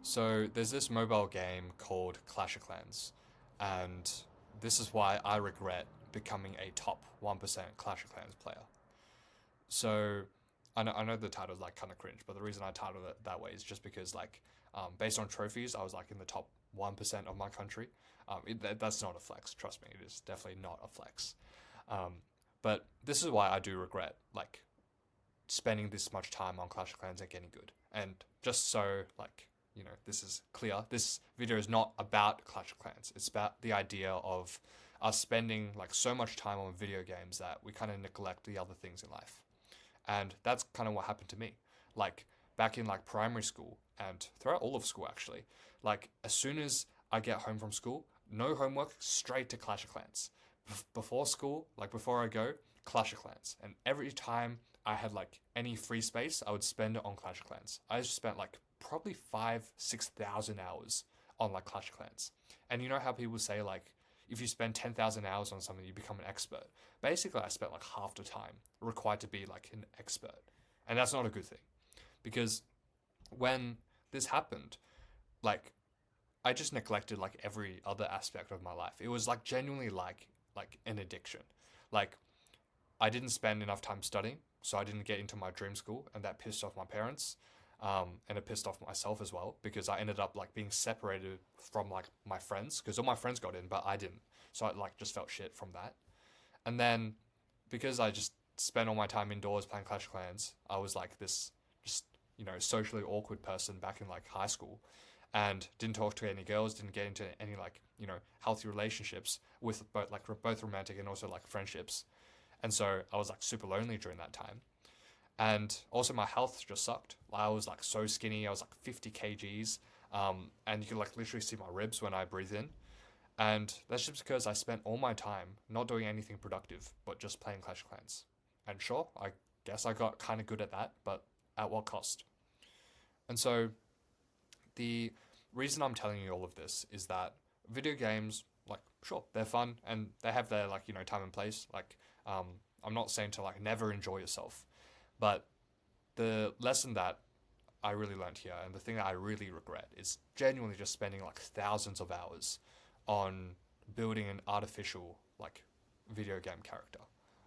So there's this mobile game called Clash of Clans, and this is why I regret becoming a top 1% Clash of Clans player. So I know the title's like kind of cringe, but the reason I titled it that way is just because based on trophies, I was like in the top 1% of my country. That's not a flex, trust me, it is definitely not a flex. Um, but this is why I do regret spending this much time on Clash of Clans and getting good. And just so this is clear, this video is not about Clash of Clans. It's about the idea of us spending like so much time on video games that we kind of neglect the other things in life. And that's kind of what happened to me. Like back in like primary school and throughout all of school actually. Like as soon as I get home from school, no homework, straight to Clash of Clans. Before school, like before I go, Clash of Clans. And every time I had like any free space, I would spend it on Clash of Clans. I just spent like probably 6,000 hours on like Clash of Clans. And you know how people say like if you spend 10,000 hours on something, you become an expert. Basically, I spent like half the time required to be like an expert. And that's not a good thing. Because when this happened, like I just neglected like every other aspect of my life. It was like genuinely like an addiction. Like I didn't spend enough time studying, so I didn't get into my dream school, and that pissed off my parents. And it pissed off myself as well because I ended up like being separated from like my friends because all my friends got in, but I didn't. So I like just felt shit from that. And then because I just spent all my time indoors playing Clash of Clans, I was like this just socially awkward person back in like high school, and didn't talk to any girls, didn't get into any like healthy relationships with both romantic and also like friendships. And so I was like super lonely during that time. And also my health just sucked. I was like so skinny. I was like 50 kgs. And you can like literally see my ribs when I breathe in. And that's just because I spent all my time not doing anything productive, but just playing Clash of Clans. And sure, I guess I got kind of good at that, but at what cost? And so the reason I'm telling you all of this is that video games, like, sure, they're fun and they have their time and place. Um, I'm not saying to like never enjoy yourself, but the lesson that I really learned here and the thing that I really regret is genuinely just spending like thousands of hours on building an artificial like video game character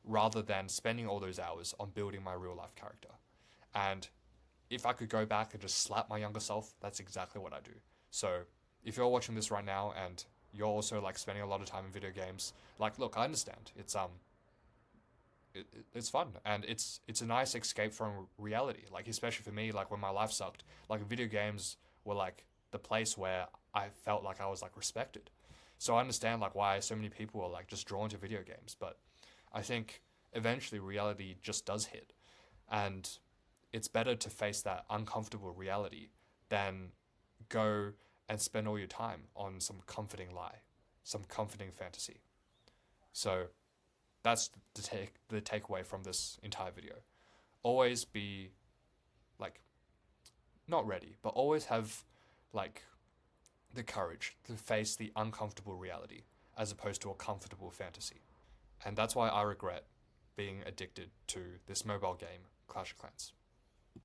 rather than spending all those hours on building my real life character. And if I could go back and just slap my younger self, that's exactly what I do. So if you're watching this right now and you're also like spending a lot of time in video games, like look, I understand. It's fun and it's a nice escape from reality. Like especially for me, like when my life sucked, like video games were like the place where I felt like I was like respected. So I understand like why so many people are like just drawn to video games, but I think eventually reality just does hit, and it's better to face that uncomfortable reality than go and spend all your time on some comforting lie, some comforting fantasy. So that's the takeaway from this entire video. Always be like not ready, but always have like the courage to face the uncomfortable reality as opposed to a comfortable fantasy. And that's why I regret being addicted to this mobile game, Clash of Clans.